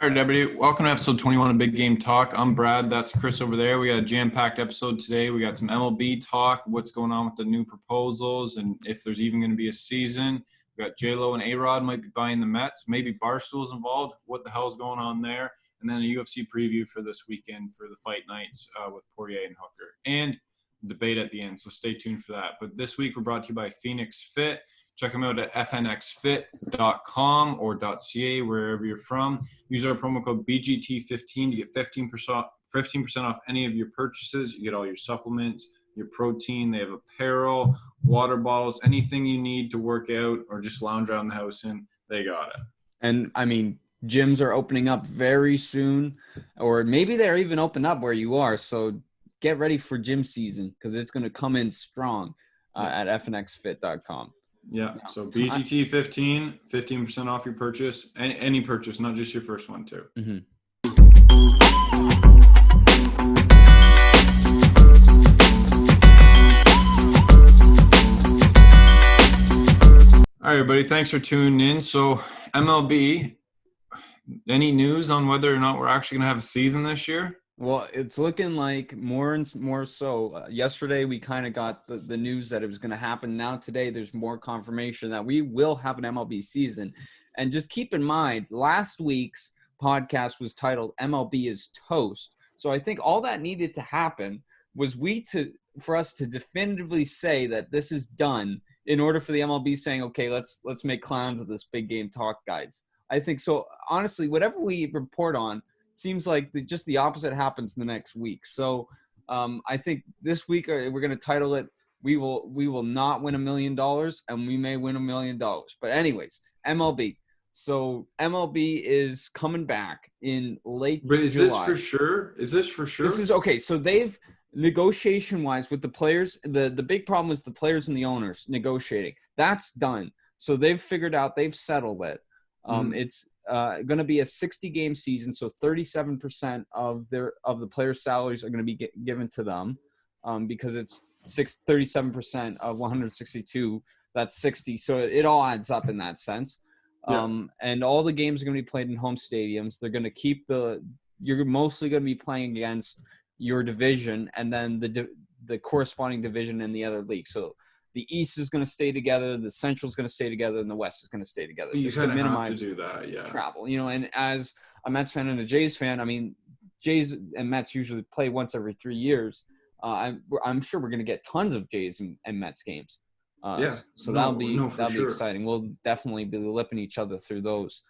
All right, everybody. Welcome to episode 21 of Big Game Talk. I'm Brad. That's Chris over there. We got a jam-packed episode today. We got some MLB talk, what's going on with the new proposals, and if there's even going to be a season. We got J-Lo and A-Rod might be buying the Mets. Maybe Barstool's involved. What the hell's going on there? And then a UFC preview for this weekend for the fight nights with Poirier and Hucker. And debate at the end, so stay tuned for that. But this week we're brought to you by Phoenix Fit. Check them out at fnxfit.com or .ca, wherever you're from. Use our promo code BGT15 to get 15% off any of your purchases. You get all your supplements, your protein. They have apparel, water bottles, anything you need to work out or just lounge around the house in, they got it. And, I mean, gyms are opening up very soon, or maybe they're even open up where you are. So get ready for gym season because it's going to come in strong at fnxfit.com. Yeah, so BGT 15% off your purchase, any purchase, not just your first one too. Mm-hmm. All right, everybody, thanks for tuning in. So MLB, any news on whether or not we're actually going to have a season this year? Well, it's looking like more and more so. Yesterday, we kind of got the news that it was going to happen. Now today, there's more confirmation that we will have an MLB season. And just keep in mind, last week's podcast was titled MLB is Toast. So I think all that needed to happen was for us to definitively say that this is done in order for the MLB saying, okay, let's make clowns of this Big Game Talk, guys. I think so. Honestly, whatever we report on, seems like just the opposite happens the next week. So I think this week we're going to title it, we will not win $1 million and we may win $1 million. But anyways, MLB. So MLB is coming back in late July. But is this for sure? Is this for sure? This is okay. So they've negotiation-wise with the players, the big problem is the players and the owners negotiating. That's done. So they've figured out, they've settled it. It's going to be a 60-game season, so 37% of the players' salaries are going to be given to them because it's 37% of 162. That's 60, so it all adds up in that sense. Yeah. And all the games are going to be played in home stadiums. They're going to keep you're mostly going to be playing against your division and then the corresponding division in the other league. So the East is going to stay together, the Central is going to stay together, and the West is going to stay together. You kind of minimize have to do that, yeah. Travel, and as a Mets fan and a Jays fan, I mean, Jays and Mets usually play once every 3 years. I'm sure we're going to get tons of Jays and Mets games. So that'll be exciting. We'll definitely be lipping each other through those.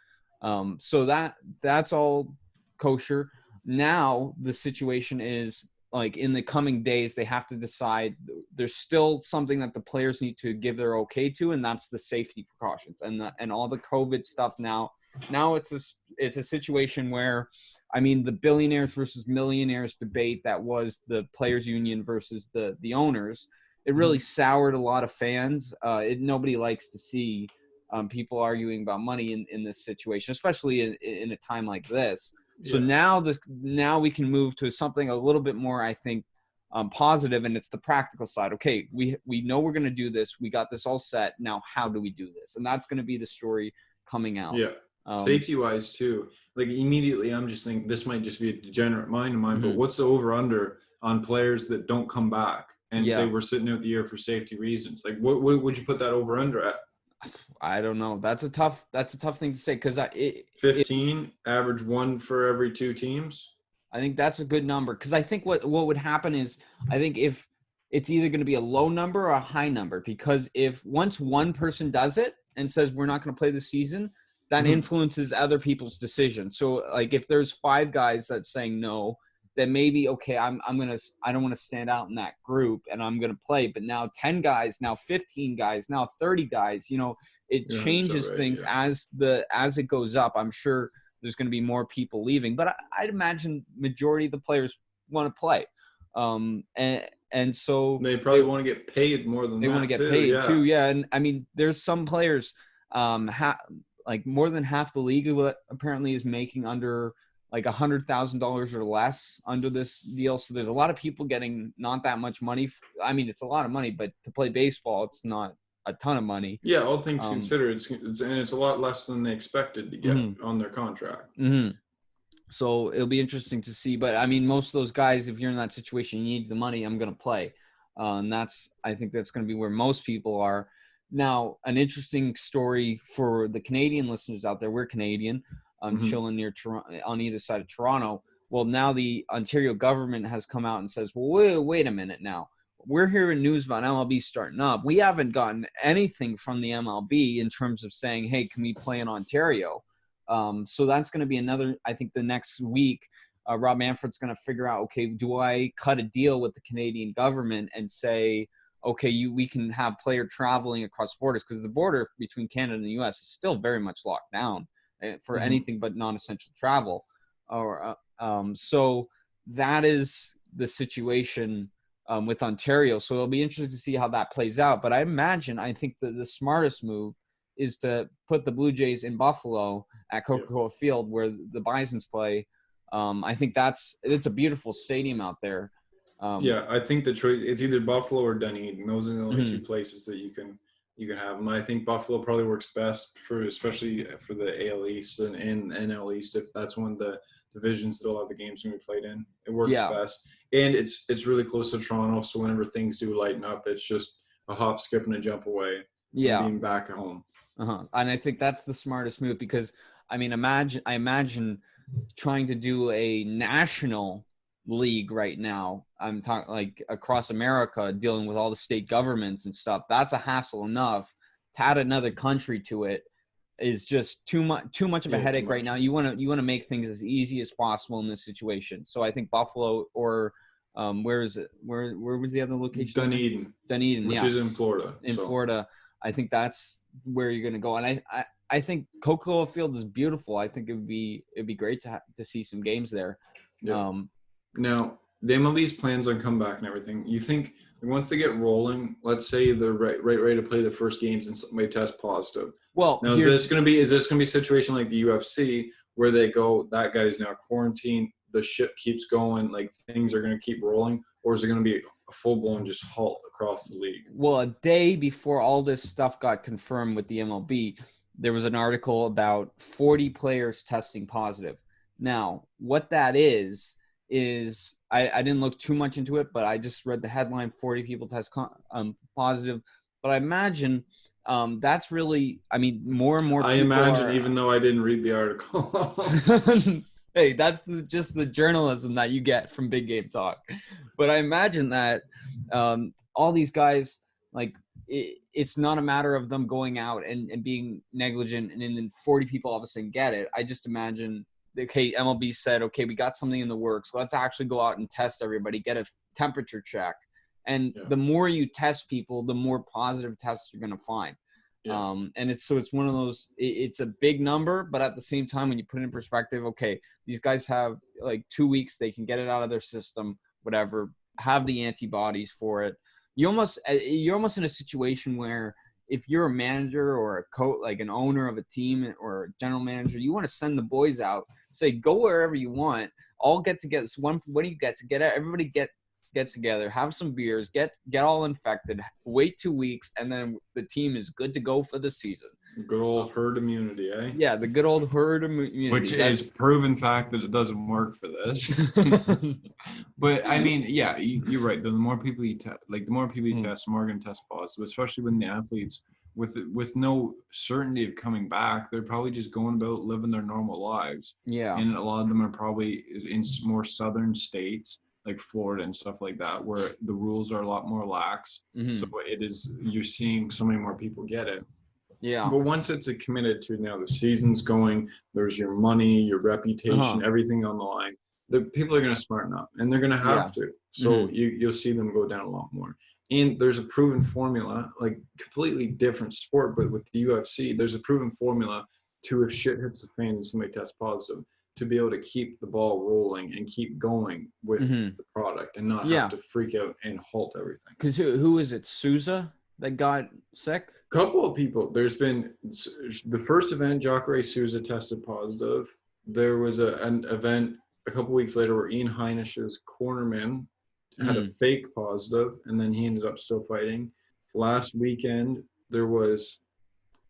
So that's all kosher. Now the situation is, like, in the coming days, they have to decide. There's still something that the players need to give their okay to, and that's the safety precautions and all the COVID stuff. Now it's a situation where, I mean, the billionaires versus millionaires debate that was the players union versus the owners. It really soured a lot of fans. Nobody likes to see people arguing about money in this situation, especially in a time like this. So now we can move to something a little bit more, I think, positive, and it's the practical side. Okay, we know we're going to do this. We got this all set. Now, how do we do this? And that's going to be the story coming out. Yeah, safety-wise too. Like, immediately, I'm just thinking this might just be a degenerate mind of mine, but what's the over/under on players that don't come back and say we're sitting out the year for safety reasons? Like, what would you put that over/under at? I don't know. That's a tough thing to say because 15, average one for every two teams. I think that's a good number because I think what would happen is, I think if it's either going to be a low number or a high number, because if once one person does it and says we're not going to play the season, that influences other people's decisions. So, like, if there's 5 guys that's saying no, then maybe, okay, I don't want to stand out in that group and I'm going to play. But now 10 guys, now 15 guys, now 30 guys, it changes things as it goes up. I'm sure there's going to be more people leaving, but I'd imagine majority of the players want to play. And so they probably want to get paid more than they want to get paid too. Yeah. And I mean, there's some players, like more than half the league apparently is making under like $100,000 or less under this deal. So there's a lot of people getting not that much money. I mean, it's a lot of money, but to play baseball, it's not a ton of money. Yeah, all things considered, it's a lot less than they expected to get on their contract. Mm-hmm. So it'll be interesting to see. But I mean, most of those guys, if you're in that situation, you need the money, I'm going to play. And I think that's going to be where most people are. Now, an interesting story for the Canadian listeners out there. We're Canadian. I'm chilling near Toronto, on either side of Toronto. Well, now the Ontario government has come out and says, well, wait a minute now. We're hearing news about MLB starting up. We haven't gotten anything from the MLB in terms of saying, hey, can we play in Ontario? So that's going to be another, I think the next week, Rob Manfred's going to figure out, okay, do I cut a deal with the Canadian government and say, okay, we can have player traveling across borders, because the border between Canada and the U.S. is still very much locked down for anything but non-essential travel. So that is the situation with Ontario. So it'll be interesting to see how that plays out. But I think the smartest move is to put the Blue Jays in Buffalo at Coca-Cola Field where the Bisons play. I think it's a beautiful stadium out there. I think the choice, it's either Buffalo or Dunedin. Those are the only two places that you can have them. I think Buffalo probably works best especially for the AL East and NL East, if that's one of the divisions that a lot of the games can be played in. It works best. And it's really close to Toronto, so whenever things do lighten up, it's just a hop, skip, and a jump away from being back at home. And I think that's the smartest move, because I mean, I imagine trying to do a national league right now. I'm talking like across America, dealing with all the state governments and stuff. That's a hassle enough. To add another country to it is just too much of a headache right now. You want to make things as easy as possible in this situation. So I think Buffalo or where is it? Where was the other location? Dunedin, which is in Florida. Florida. I think that's where you're going to go. And I think Coca-Cola Field is beautiful. I think it'd be great to see some games there. Yeah. Now, the MLB's plans on comeback and everything, you think once they get rolling, let's say they're ready to play the first games and somebody tests positive. Well, now is this going to be a situation like the UFC where they go, that guy's now quarantined, the ship keeps going, like things are going to keep rolling, or is it going to be a full-blown just halt across the league? Well, a day before all this stuff got confirmed with the MLB, there was an article about 40 players testing positive. Now, what that is I didn't look too much into it, but I just read the headline, 40 people test positive. But I imagine that's really, I mean, more and more people even though I didn't read the article. Hey, that's just the journalism that you get from Big Game Talk. But I imagine that all these guys, like, it's not a matter of them going out and being negligent and then 40 people all of a sudden get it. I just imagine, okay, MLB said, okay, we got something in the works. Let's actually go out and test everybody, get a temperature check. And the more you test people, the more positive tests you're going to find. Yeah. And it's one of those, it's a big number, but at the same time, when you put it in perspective, okay, these guys have like 2 weeks, they can get it out of their system, whatever, have the antibodies for it. You're almost in a situation where if you're a manager or a coach, like an owner of a team or a general manager, you want to send the boys out, say, go wherever you want, all get together. So when do you get together? Everybody get together, have some beers, get all infected, wait 2 weeks, and then the team is good to go for the season. Good old herd immunity, eh? Yeah, the good old herd immunity. Which is proven fact that it doesn't work for this. But I mean, yeah, you're right. The more people you test, the more people you test, the more are going to test positive. Especially when the athletes, with no certainty of coming back, they're probably just going about living their normal lives. Yeah, and a lot of them are probably in more southern states, like Florida and stuff like that, where the rules are a lot more lax. So you're seeing so many more people get it. Yeah. But once it's committed to, now the season's going, there's your money, your reputation, everything on the line. The people are going to smarten up, and they're going to have to. So you'll see them go down a lot more. And there's a proven formula, like completely different sport, but with the UFC, there's a proven formula to, if shit hits the fan and somebody tests positive, to be able to keep the ball rolling and keep going with the product and not have to freak out and halt everything. Because who is it, Souza, that got sick? Couple of people. There's been the first event, Jacare Souza tested positive. There was an event a couple weeks later where Ian Heinish's cornerman had a fake positive, and then he ended up still fighting. Last weekend, there was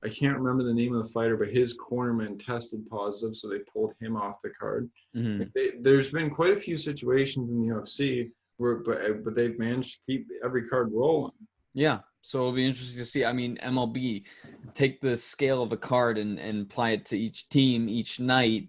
I can't remember the name of the fighter, but his cornerman tested positive, so they pulled him off the card. Mm-hmm. There's been quite a few situations in the UFC where, but they've managed to keep every card rolling. Yeah, so it'll be interesting to see. I mean, MLB, take the scale of a card and apply it to each team each night.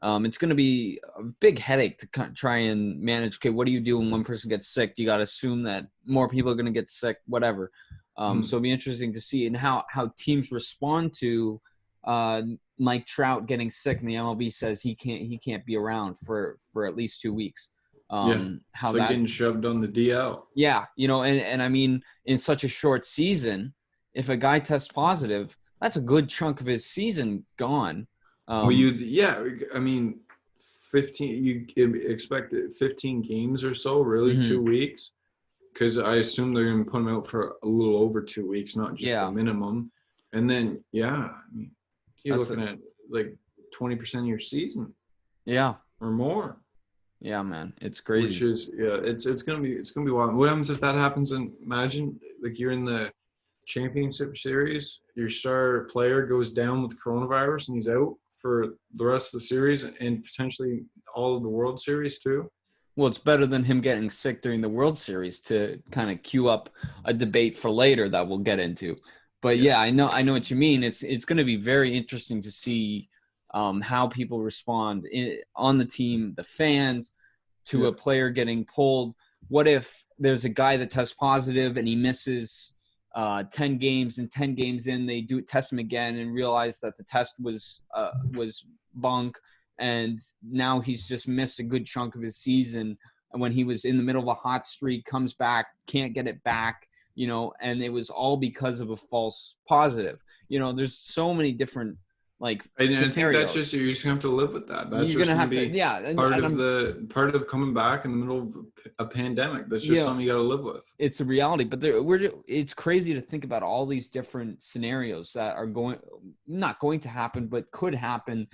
It's going to be a big headache to try and manage. Okay, what do you do when one person gets sick? You got to assume that more people are going to get sick, whatever. So it'll be interesting to see and how teams respond to Mike Trout getting sick, and the MLB says he can't be around for at least 2 weeks. How it's like getting shoved on the DL. Yeah, and I mean, in such a short season, if a guy tests positive, that's a good chunk of his season gone. I mean, 15. You expect 15 games or so, really, 2 weeks, because I assume they're going to put him out for a little over 2 weeks, not just the minimum. And then, I mean, you're looking at like 20% of your season, or more. Yeah, man, it's crazy. Which is it's gonna be wild. What happens if that happens? And imagine like you're in the championship series, your star player goes down with coronavirus and he's out for the rest of the series and potentially all of the World Series too. Well, it's better than him getting sick during the World Series to kind of cue up a debate for later that we'll get into. But I know what you mean. It's going to be very interesting to see how people respond on the team, the fans, to a player getting pulled. What if there's a guy that tests positive and he misses 10 games, and 10 games in they test him again and realize that the test was bunk, and now he's just missed a good chunk of his season, and when he was in the middle of a hot streak, comes back, can't get it back, and it was all because of a false positive. There's so many different I think that's just, you're just gonna have to live with that. That's you're gonna have be part of coming back in the middle of a pandemic. That's just something you got to live with. It's a reality, but it's crazy to think about all these different scenarios that are not going to happen, but could happen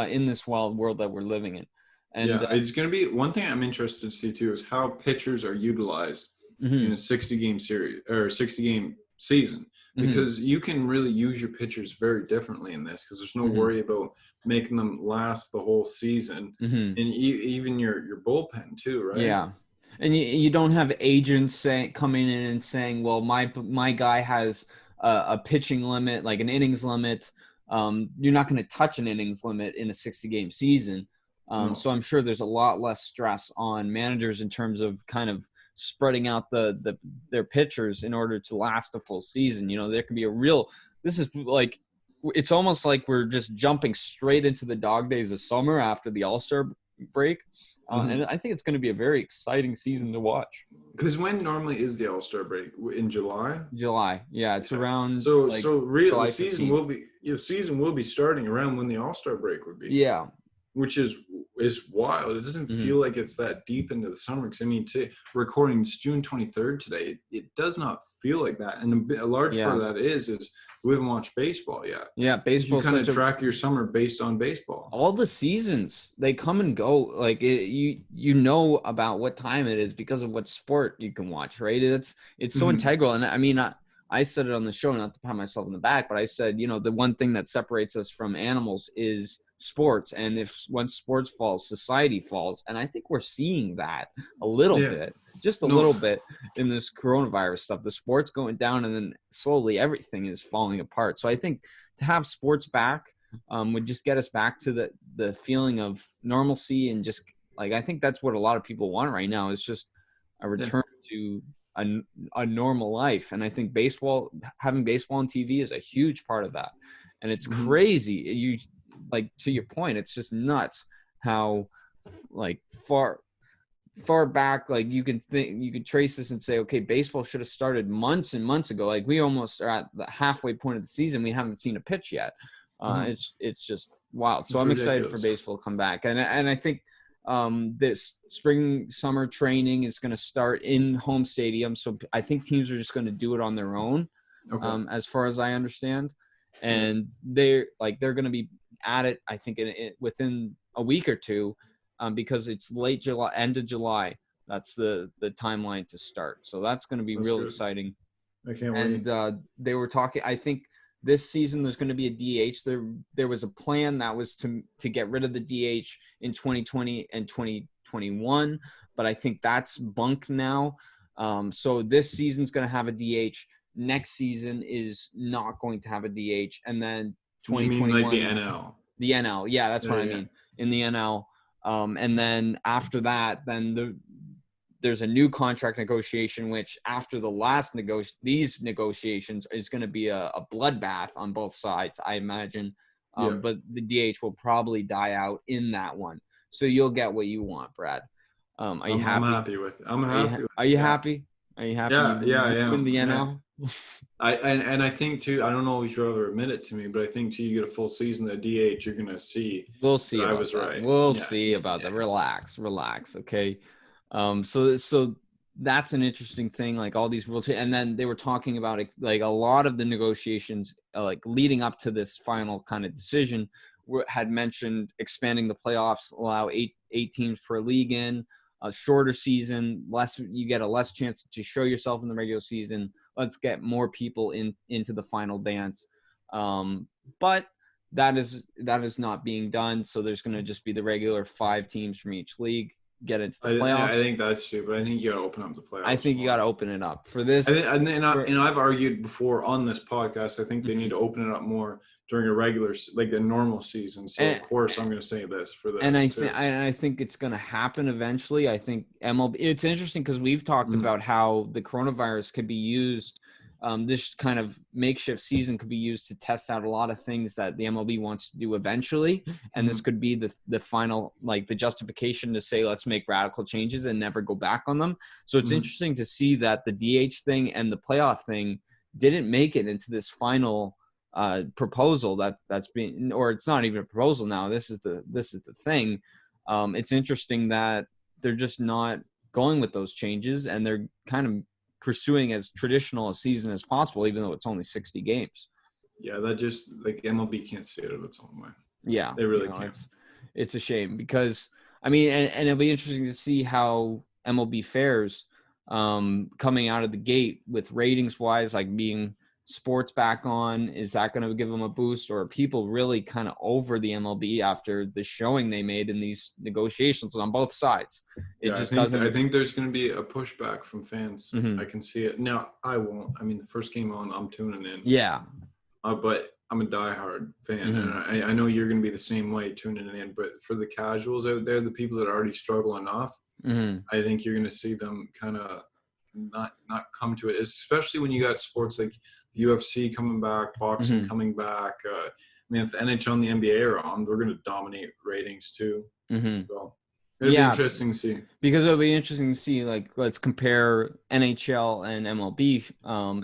in this wild world that we're living in. And it's gonna be one thing I'm interested to see too is how pitchers are utilized in a 60-game series or 60-game season. Because you can really use your pitchers very differently in this, because there's no worry about making them last the whole season, and even your bullpen too, right? Yeah, and you don't have agents coming in and saying, well, my guy has a pitching limit, like an innings limit. You're not going to touch an innings limit in a 60-game season. So I'm sure there's a lot less stress on managers in terms of kind of spreading out their pitchers in order to last a full season. There can be this is like, it's almost like we're just jumping straight into the dog days of summer after the All-Star break. And I think it's going to be a very exciting season to watch. Because when normally is the All-Star break? In July? July. Yeah, it's around. So really the season will be starting around when the All-Star break would be. Yeah. Which is wild. It doesn't feel like it's that deep into the summer. Because, I mean, recording it's June 23rd today. It does not feel like that. And a large part of that is we haven't watched baseball yet. Yeah, baseball. You kind of track your summer based on baseball. All the seasons, they come and go. Like you know about what time it is because of what sport you can watch, right? It's so integral. And I mean, I said it on the show, not to pat myself on the back, but I said, the one thing that separates us from animals is sports. And once sports falls, society falls. And I think we're seeing that a little bit, just a little bit in this coronavirus stuff. The sports going down, and then slowly everything is falling apart. So I think to have sports back would just get us back to the feeling of normalcy, and just I think that's what a lot of people want right now, is just a return to a normal life. And I think having baseball on TV is a huge part of that. And it's crazy. To your point, it's just nuts how far back, you can trace this and say, okay, baseball should have started months and months ago. We almost are at the halfway point of the season. We haven't seen a pitch yet. It's just wild. So I'm excited for baseball to come back. And I think this summer training is going to start in home stadium. So I think teams are just going to do it on their own, as far as I understand. And they're going to be at it, I think, within a week or two, because it's late July, end of July. That's the timeline to start. So that's going to be real exciting. I can't wait. And they were talking, I think this season there's going to be a DH. There was a plan that was to get rid of the DH in 2020 and 2021, but I think that's bunk now. So this season's going to have a DH. Next season is not going to have a DH, and then 2021. You mean like the NL? The NL, yeah, that's what I mean. In the NL, and then after that, then there's a new contract negotiation, which after the last these negotiations is going to be a bloodbath on both sides, I imagine. But the DH will probably die out in that one, so you'll get what you want, Brad. Are you happy? I'm happy with it. I'm happy. Are you happy? Are you happy? Yeah, I am. In the NL. I think too. I don't know if you'll ever admit it to me, but I think too. You get a full season of DH, you're gonna see. We'll see. I was right. We'll see about that. Relax. Okay. So that's an interesting thing. Like all these rules, and then they were talking about it, like a lot of the negotiations, like leading up to this final kind of decision, had mentioned expanding the playoffs, allow eight teams per league in. A shorter season, you get a less chance to show yourself in the regular season. Let's get more people into the final dance. But that is not being done. So there's going to just be the regular 5 teams from each league get into the playoffs. I think that's stupid. I think you got to open up the playoffs. I think you got to open it up for this. I've argued before on this podcast. I think they need to open it up more during a regular, like the normal season. So of course I'm going to say this for this. And I think it's going to happen eventually. I think MLB. It's interesting because we've talked about how the coronavirus could be used. This kind of makeshift season could be used to test out a lot of things that the MLB wants to do eventually. And this could be the final, like the justification to say, let's make radical changes and never go back on them. So it's interesting to see that the DH thing and the playoff thing didn't make it into this final proposal that's being, or it's not even a proposal now. This is the thing. It's interesting that they're just not going with those changes, and they're kind of pursuing as traditional a season as possible, even though it's only 60 games. Yeah, that just like MLB can't see it of its own way. Yeah, they really can't. It's a shame because I mean, and it'll be interesting to see how MLB fares coming out of the gate with ratings wise, like being sports back on. Is that going to give them a boost, or are people really kind of over the MLB after the showing they made in these negotiations on both sides? I think there's going to be a pushback from fans. I can see it. Now, I won't. I mean, the first game on, I'm tuning in. Yeah. But I'm a diehard fan, and I know you're going to be the same way, tuning in. But for the casuals out there, the people that already struggle enough, I think you're going to see them kind of not come to it, especially when you got sports like UFC coming back, boxing coming back. I mean, if the NHL and the NBA are on, they're going to dominate ratings too. So it'll be interesting to see. Because it'll be interesting to see, like, let's compare NHL and MLB.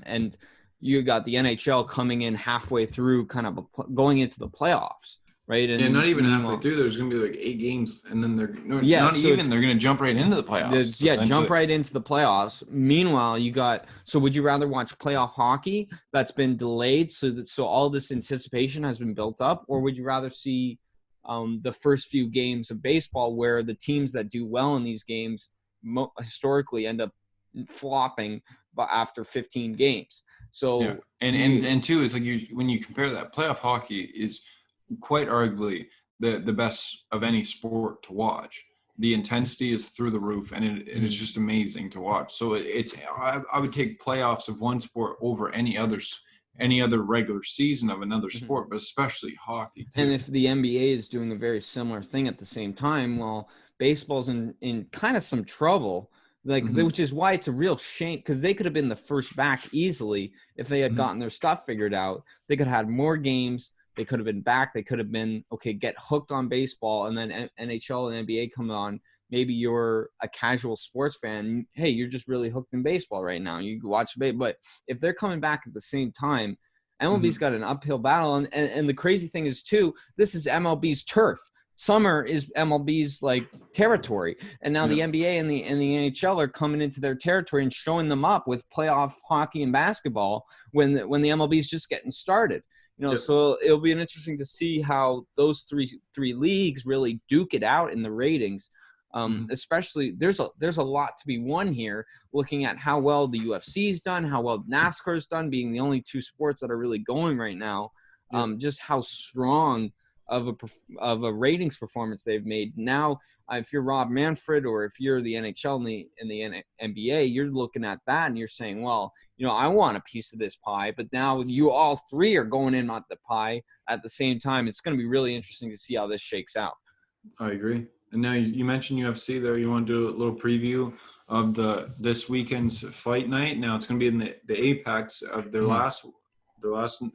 And you got the NHL coming in halfway through, kind of going into the playoffs. Right. And not even halfway through. There's going to be like 8 games, and then they're going to jump right into the playoffs. Jump right into the playoffs. Meanwhile, you got. So, would you rather watch playoff hockey that's been delayed, so all this anticipation has been built up, or would you rather see the first few games of baseball, where the teams that do well in these games historically end up flopping, but after 15 games? So, and two is like when you compare that, playoff hockey is quite arguably the best of any sport to watch. The intensity is through the roof, and it's just amazing to watch. So I would take playoffs of one sport over any other regular season of another sport, but especially hockey too. And if the NBA is doing a very similar thing at the same time, well, baseball's in kind of some trouble. Like, which is why it's a real shame, because they could have been the first back easily if they had gotten their stuff figured out. They could have had more games. They could have been back. They could have been, okay, get hooked on baseball, and then NHL and NBA come on. Maybe you're a casual sports fan. Hey, you're just really hooked in baseball right now. You watch baseball. But if they're coming back at the same time, MLB's got an uphill battle. And the crazy thing is, too, this is MLB's turf. Summer is MLB's, like, territory. And now the NBA and the NHL are coming into their territory and showing them up with playoff hockey and basketball when the MLB's just getting started. So it'll be interesting to see how those three leagues really duke it out in the ratings. Especially there's a lot to be won here, looking at how well the UFC's done, how well NASCAR's done, being the only two sports that are really going right now. Just how strong of a ratings performance they've made. Now, if you're Rob Manfred or if you're the NHL in the NBA, you're looking at that and you're saying, well, I want a piece of this pie. But now you all three are going in on the pie at the same time. It's going to be really interesting to see how this shakes out. I agree. And now you mentioned UFC there. You want to do a little preview of this weekend's fight night. Now it's going to be in the Apex of their last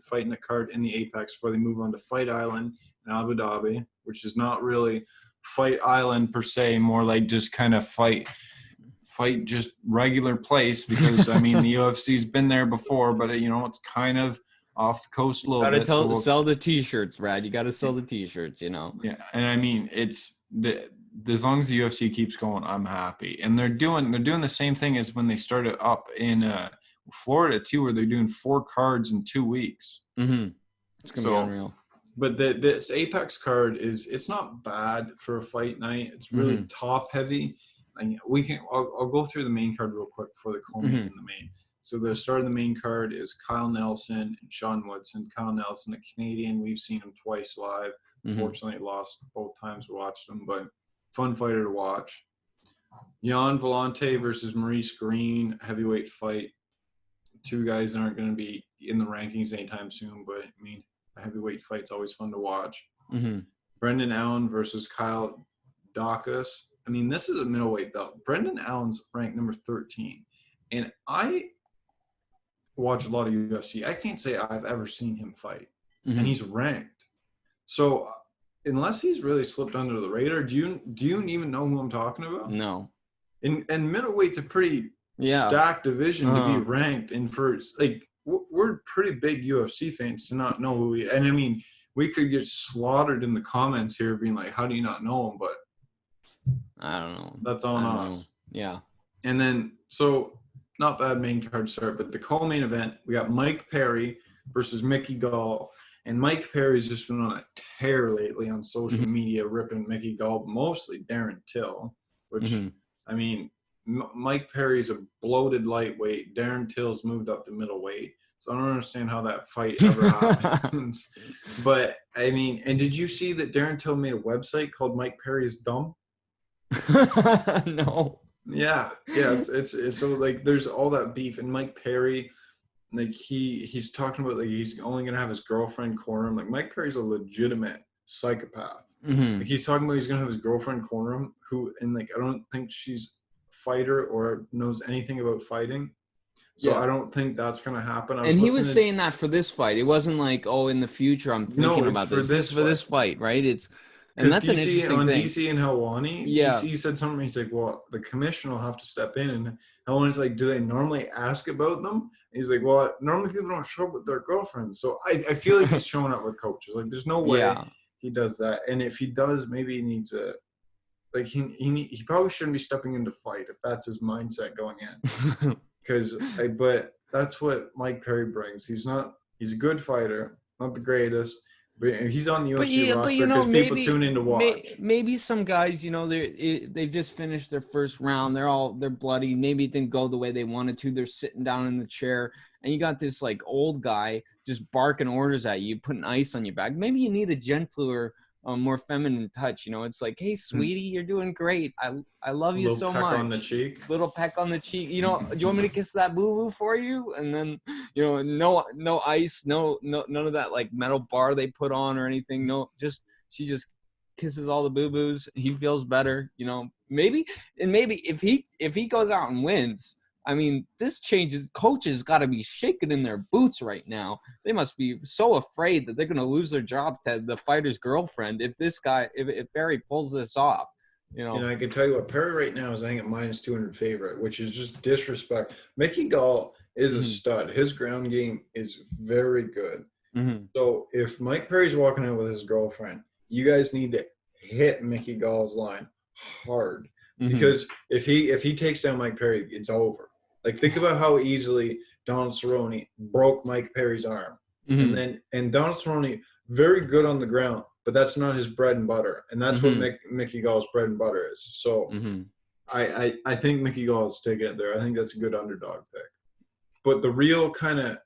fight in the card in the Apex before they move on to Fight Island in Abu Dhabi, which is not really Fight Island per se, more like just kind of fight just regular place, because I mean the UFC's been there before, but it's kind of off the coast a little bit. Sell the t-shirts, Brad. You got to sell the t-shirts, Yeah, and I mean as long as the UFC keeps going, I'm happy. And they're doing the same thing as when they started up in Florida too, where they're doing 4 cards in 2 weeks. It's gonna be unreal. But this Apex card it's not bad for a fight night. It's really top heavy. And I'll go through the main card real quick before the co-main and the main. So the start of the main card is Kyle Nelson and Sean Woodson. Kyle Nelson, a Canadian, we've seen him twice live. Fortunately, lost both times we watched him, but fun fighter to watch. Jan Vellante versus Maurice Green, heavyweight fight. 2 guys that aren't going to be in the rankings anytime soon, but I mean, a heavyweight fight's always fun to watch. Brendan Allen versus Kyle Dakas. I mean, this is a middleweight belt. Brendan Allen's ranked number 13, and I watch a lot of UFC. I can't say I've ever seen him fight, and he's ranked. So unless he's really slipped under the radar, do you even know who I'm talking about? No. And middleweight's a pretty stacked division to be ranked in first. Like, we're pretty big UFC fans to not know who he. And I mean, we could get slaughtered in the comments here, being like, "How do you not know him?" But I don't know. That's on us. Yeah. And then, so not bad main card start, but the co-main event, we got Mike Perry versus Mickey Gall. And Mike Perry's just been on a tear lately on social media, ripping Mickey Gall, mostly Darren Till, which, I mean, Mike Perry's a bloated lightweight. Darren Till's moved up to middleweight. So I don't understand how that fight ever happens. But, I mean, and did you see that Darren Till made a website called Mike Perry's Dumb? No. Yeah. It's so, like, there's all that beef. And Mike Perry, like, he's talking about, like, he's only going to have his girlfriend corner him. Like, Mike Perry's a legitimate psychopath. Like, he's talking about he's going to have his girlfriend corner him, and, like, I don't think she's a fighter or knows anything about fighting. So I don't think that's going to happen. And he was saying that for this fight. It wasn't like, oh, in the future I'm thinking about this. This for this fight, right? And that's an interesting thing. DC and Helwani, DC said something. He's like, well, the commission will have to step in. And Helwani's like, do they normally ask about them? And he's like, well, normally people don't show up with their girlfriends. So I feel like he's showing up with coaches. Like, there's no way he does that. And if he does, maybe he needs a – like, he probably shouldn't be stepping in to fight if that's his mindset going in. But that's what Mike Perry brings. He's a good fighter, not the greatest. But he's on the UFC roster because people tune in to watch. Maybe some guys, they've just finished their first round. They're bloody. Maybe it didn't go the way they wanted to. They're sitting down in the chair, and you got this like old guy just barking orders at you, putting ice on your back. Maybe you need a gentler, more feminine touch. It's like, hey, sweetie, you're doing great. I love you so much. Little peck on the cheek. Little peck on the cheek. Do you want me to kiss that boo-boo for you? And then, no ice, no none of that like metal bar they put on or anything. No, she just kisses all the boo-boos. He feels better. Maybe if he goes out and wins, I mean, this changes. Coaches got to be shaking in their boots right now. They must be so afraid that they're going to lose their job to the fighter's girlfriend if Perry pulls this off. I can tell you what, Perry right now is, I think, at -200 favorite, which is just disrespect. Mickey Gall is a stud. His ground game is very good. So if Mike Perry's walking out with his girlfriend, you guys need to hit Mickey Gall's line hard. Because if he takes down Mike Perry, it's over. Like, think about how easily Donald Cerrone broke Mike Perry's arm. And Donald Cerrone, very good on the ground, but that's not his bread and butter. And that's what Mickey Gall's bread and butter is. So I think Mickey Gall is taking it there. I think that's a good underdog pick. But the real kind of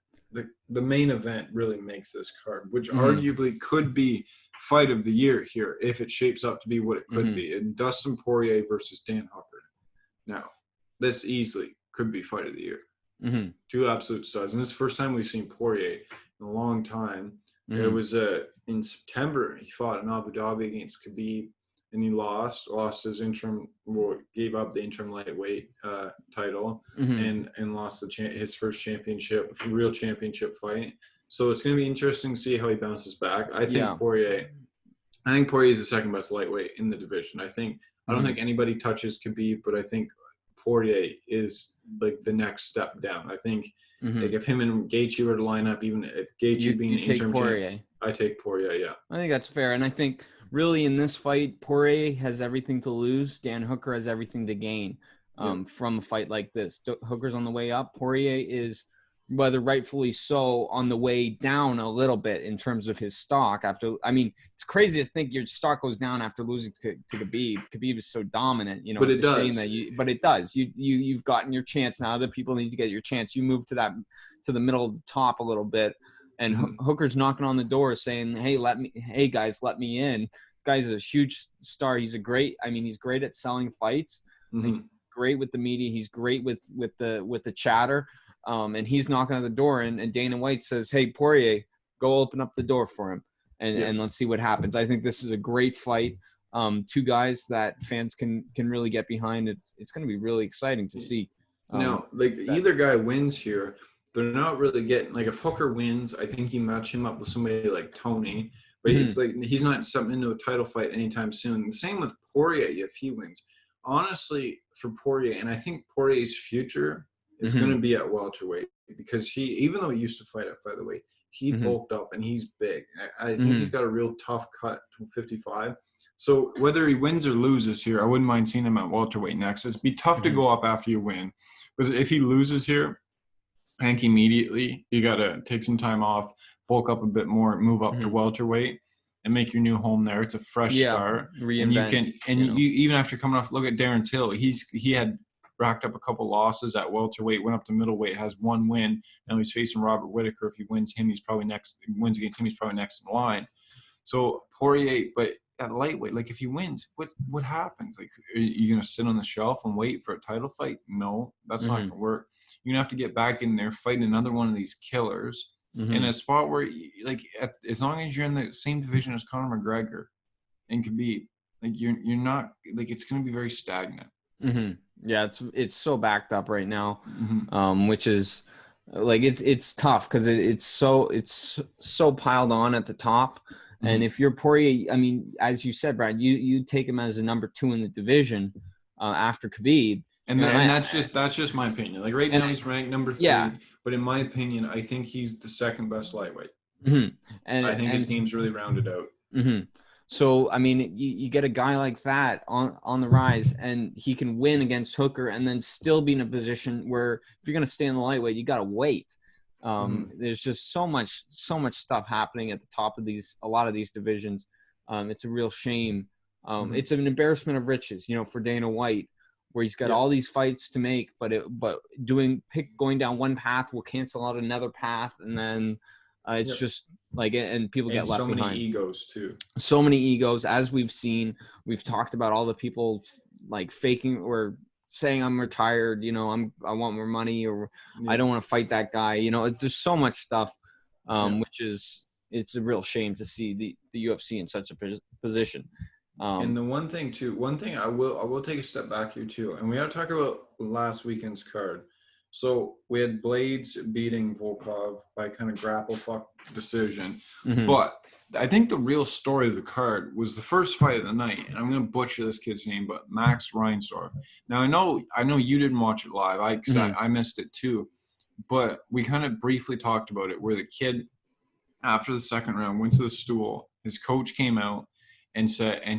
the main event really makes this card, which arguably could be fight of the year here if it shapes up to be what it could be. And Dustin Poirier versus Dan Hucker. Now, this easily could be fight of the year. Two absolute studs. And this is the first time we've seen Poirier in a long time. It was in September. He fought in Abu Dhabi against Khabib, and he lost his interim, gave up the interim lightweight title, and lost his first championship, real championship fight. So it's going to be interesting to see how he bounces back. I think Poirier is the second best lightweight in the division. I don't think anybody touches Khabib, but I think Poirier is like the next step down. I think like if him and Gaethje were to line up, even if Gaethje being an interim champ, I take Poirier. Yeah, I think that's fair, and I think really in this fight, Poirier has everything to lose. Dan Hucker has everything to gain from a fight like this. Hooker's on the way up. Poirier is, whether rightfully so, on the way down a little bit in terms of his stock. It's crazy to think your stock goes down after losing to Khabib. Khabib is so dominant, But it does. But it does. You've gotten your chance. Now other people need to get your chance. You move to the middle of the top a little bit, and Hooker's knocking on the door saying, "Hey guys, let me in." Guy's a huge star. He's great at selling fights. He's great with the media. He's great with the chatter. And he's knocking on the door, and Dana White says, "Hey, Poirier, go open up the door for him, and let's see what happens." I think this is a great fight. Two guys that fans can really get behind. It's going to be really exciting to see. Now, either guy wins here, they're not really getting, if Hooker wins, I think you match him up with somebody like Tony, but he's not stepping into a title fight anytime soon. The same with Poirier if he wins. Honestly, for Poirier, and I think Poirier's future is going to be at welterweight, because even though he used to fight at featherweight, he bulked up and he's big. I think he's got a real tough cut to 55. So whether he wins or loses here, I wouldn't mind seeing him at welterweight next. It'd be tough to go up after you win, because if he loses here, I think immediately you got to take some time off, bulk up a bit more, move up to welterweight, and make your new home there. It's a fresh start. Reinvent. You even after coming off, look at Darren Till. He had racked up a couple losses at welterweight, went up to middleweight, has one win, and he's facing Robert Whittaker. If he wins him, he's probably next. Wins against him, he's probably next in line. So Poirier, but at lightweight, if he wins, what happens? Are you gonna sit on the shelf and wait for a title fight? No, that's not gonna work. You're gonna have to get back in there, fight another one of these killers in a spot where, as long as you're in the same division as Conor McGregor and Khabib, you're not it's gonna be very stagnant. Yeah, it's so backed up right now, which is it's tough because it's so piled on at the top. And if you're Poirier, as you said, Brad, you take him as a number 2 in the division after Khabib. And that's just my opinion. Right now he's ranked number 3, but in my opinion, I think he's the second best lightweight. And I think his game's really rounded out. So, you get a guy like that on the rise, and he can win against Hooker and then still be in a position where if you're going to stay in the lightweight, you got to wait. There's just so much stuff happening at the top of a lot of these divisions. It's a real shame. It's an embarrassment of riches, for Dana White, where he's got all these fights to make, but going down one path will cancel out another path, and then it's just and people get left behind. So many egos too. So many egos, as we've seen. We've talked about all the people faking or saying I'm retired, I want more money, or I don't want to fight that guy. It's just so much stuff, which it's a real shame to see the UFC in such a position. And the one thing I will take a step back here too, and we got to talk about last weekend's card. So we had Blades beating Volkov by kind of grapple fuck decision. But I think the real story of the card was the first fight of the night, and I'm going to butcher this kid's name, but Max Reinsdorf. Now I know you didn't watch it live, I missed it too, but we kind of briefly talked about it, where the kid after the second round went to the stool. His coach came out and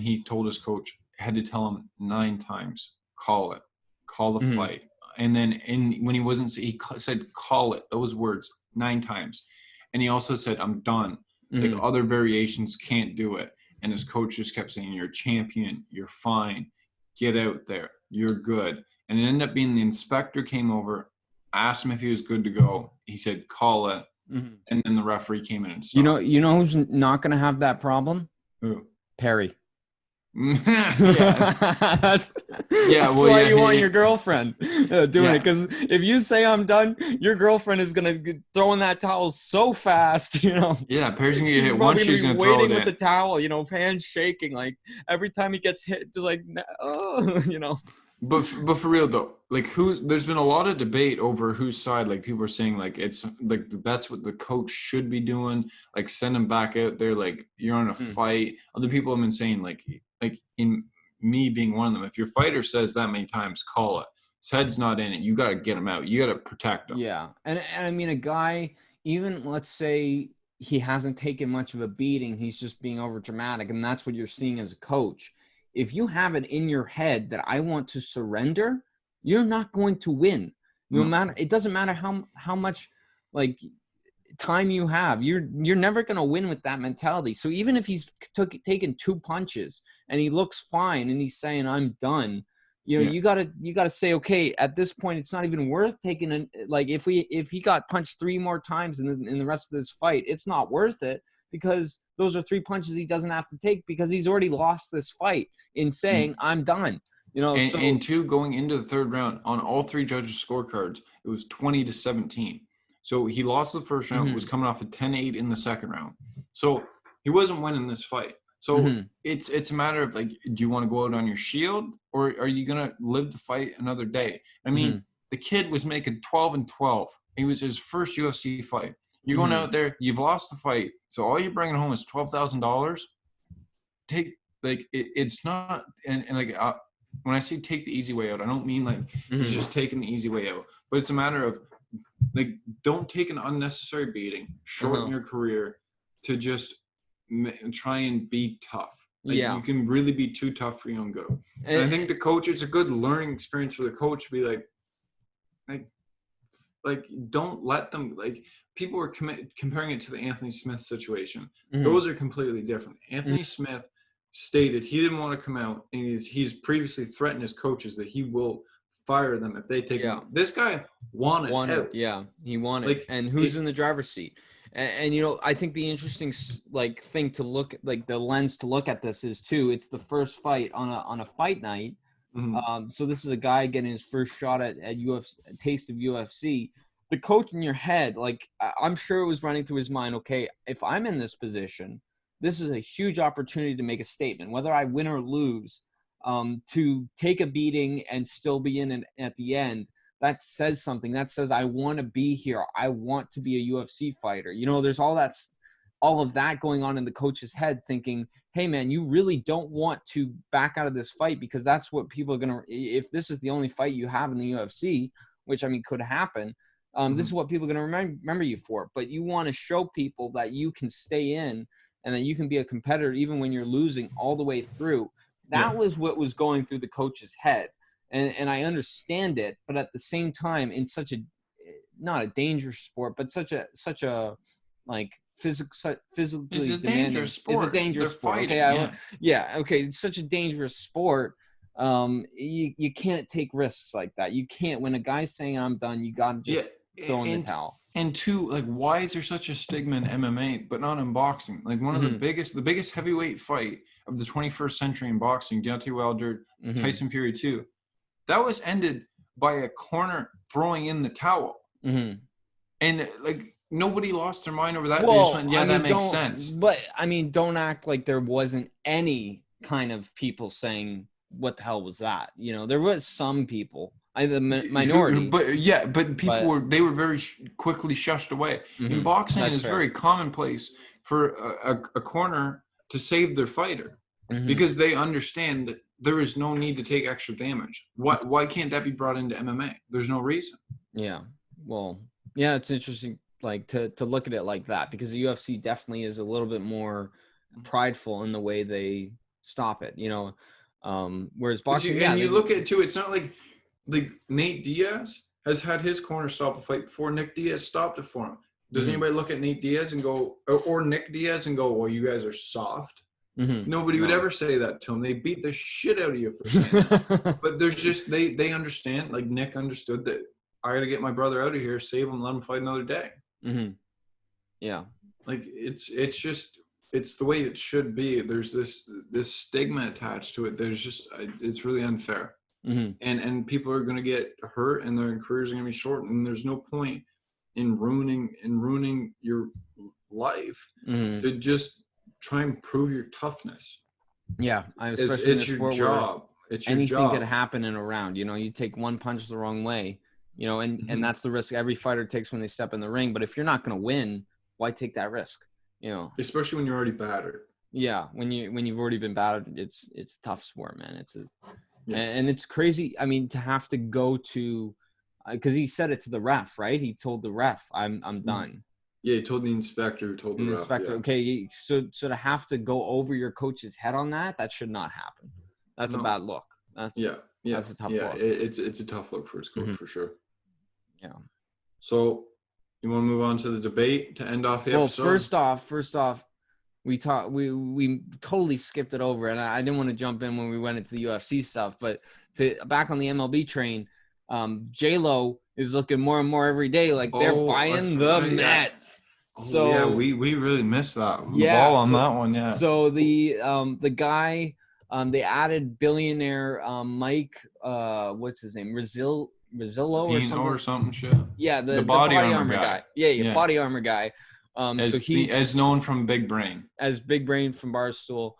he told his coach, had to tell him 9 times, call the fight. And then when he wasn't, he said, call it, those words 9 times. And he also said, I'm done. Other variations can't do it. and his coach just kept saying, "You're a champion. You're fine. Get out there. You're good." And it ended up being the inspector came over, asked him if he was good to go. He said, "Call it." Mm-hmm. And then the referee came in and stopped. You know who's not going to have that problem? Who? Perry. Yeah. That's why you want your girlfriend doing it, because if you say I'm done, your girlfriend is gonna throw in that towel so fast, you know. Yeah, Perry's gonna get hit once. She's gonna throw it in. Waiting with the towel, you know, hands shaking, like every time he gets hit, just like, oh, you know. But for real though, like there's been a lot of debate over whose side. Like people are saying like it's like that's what the coach should be doing. Like send him back out there. Like you're on a fight. Other people have been saying like in me being one of them. If your fighter says that many times, call it. His head's not in it. You got to get him out. You got to protect him. Yeah, and I mean a guy, even let's say he hasn't taken much of a beating, he's just being over dramatic, and that's what you're seeing as a coach. If you have it in your head that I want to surrender, you're not going to win. No matter, it doesn't matter how much like time you have. You're never going to win with that mentality. So even if he's taken 2 punches and he looks fine and he's saying I'm done, you know, you gotta say, okay, at this point it's not even worth taking like if he got punched 3 more times in the rest of this fight, it's not worth it, because those are 3 punches he doesn't have to take, because he's already lost this fight in saying I'm done. You know, and 2 going into the 3rd round on all 3 judges' scorecards, it was 20-17. So he lost the first round, was coming off a 10-8 in the 2nd round. So he wasn't winning this fight. So it's a matter of like, do you want to go out on your shield, or are you gonna live to fight another day? I mean, the kid was making 12-12. It was his first UFC fight. You're going out there, you've lost the fight, so all you're bringing home is $12,000. Take like it's not, and like when I say take the easy way out, I don't mean like he's just taking the easy way out, but it's a matter of like, don't take an unnecessary beating, shorten your career to just try and be tough. Like, you can really be too tough for your own good. And I think the coach, it's a good learning experience for the coach to be like don't let them, like people were comparing it to the Anthony Smith situation. Those are completely different. Anthony Smith stated he didn't want to come out, and he's previously threatened his coaches that he will fire them if they take him. This guy wanted out. Yeah, he wanted. Like, and who's in the driver's seat? And you know, I think the interesting like thing to look, like the lens to look at this is too, it's the first fight on a fight night. So this is a guy getting his first shot at UFC, a taste of UFC. The coach in your head, like I'm sure it was running through his mind, okay, if I'm in this position, this is a huge opportunity to make a statement, whether I win or lose, to take a beating and still be in it at the end. That says something. That says I want to be here. I want to be a UFC fighter. You know, there's all of that going on in the coach's head, thinking, hey man, you really don't want to back out of this fight, because that's what people are going to, if this is the only fight you have in the UFC, which I mean could happen, this is what people are going to remember you for. But you want to show people that you can stay in and that you can be a competitor even when you're losing all the way through. That was what was going through the coach's head. And I understand it, but at the same time, in such a, not a dangerous sport, but such a like physically it's a demanding. Dangerous sport. It's a dangerous sport. Fighting, okay, okay. It's such a dangerous sport. You can't take risks like that. You can't, when a guy's saying I'm done, you gotta just throw in the towel. And 2, like, why is there such a stigma in MMA but not in boxing? Like one of the biggest heavyweight fight of the 21st century in boxing, Deontay Wilder, Tyson Fury 2. That was ended by a corner throwing in the towel. And like nobody lost their mind over that. Well, they just went, that makes sense. But I mean, don't act like there wasn't any kind of people saying, what the hell was that? You know, there was some people, the minority. But people were very quickly shushed away. In boxing, it's very commonplace for a corner to save their fighter because they understand that there is no need to take extra damage. Why can't that be brought into MMA? There's no reason. Yeah. Well, yeah, it's interesting, like to look at it like that, because the UFC definitely is a little bit more prideful in the way they stop it, you know. Whereas boxing, you look at it too, it's not like Nate Diaz has had his corner stop a fight before Nick Diaz stopped it for him. Does anybody look at Nate Diaz and go, or Nick Diaz and go, well, you guys are soft? Nobody would ever say that to him. They beat the shit out of you for saying that. But there's just they understand. Like Nick understood that I got to get my brother out of here, save him, let him fight another day. Yeah. Like it's the way it should be. There's this stigma attached to it. It's really unfair. And people are going to get hurt, and their careers are going to be short. And there's no point in ruining your life to just try and prove your toughness. Yeah, it's your job. It's your anything job. could happen in a round. You take one punch the wrong way. And that's the risk every fighter takes when they step in the ring. But if you're not going to win, why take that risk? Especially when you're already battered. Yeah, when you've already been battered, it's tough sport, man. And it's crazy. I mean, to have to go to, because he said it to the ref, right? He told the ref, "I'm done." Yeah, he told the inspector. Who told the ref, inspector. Yeah. Okay, so to have to go over your coach's head on that should not happen. That's a bad look. That's a tough look. It's a tough look for his coach for sure. Yeah. So, you want to move on to the debate to end off the episode? Well, first off, we totally skipped it over, and I didn't want to jump in when we went into the UFC stuff, but back on the MLB train, J-Lo is looking more and more every day like they're buying the Mets. So yeah, we really missed that ball on that one. Yeah. So the guy, they added billionaire Mike, what's his name, Rizillo or something shit. Yeah, the body armor guy. Yeah, body armor guy. As known from Big Brain. As Big Brain from Barstool.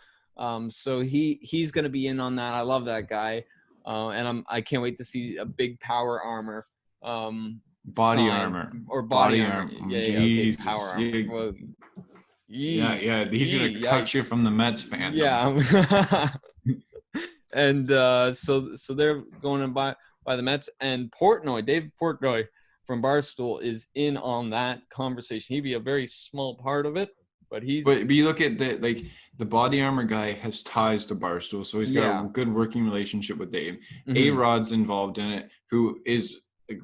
So he's going to be in on that. I love that guy. And I can't wait to see a big power armor. Body armor. Or body armor. Yeah, okay, power armor. Well, yeah. He's going to cut you from the Mets fan. Yeah. And so they're going to buy the Mets, and Dave Portnoy from Barstool is in on that conversation. He'd be a very small part of it, but he's. But you look at the body armor guy has ties to Barstool, so he's got a good working relationship with Dave. A-Rod's involved in it, who is a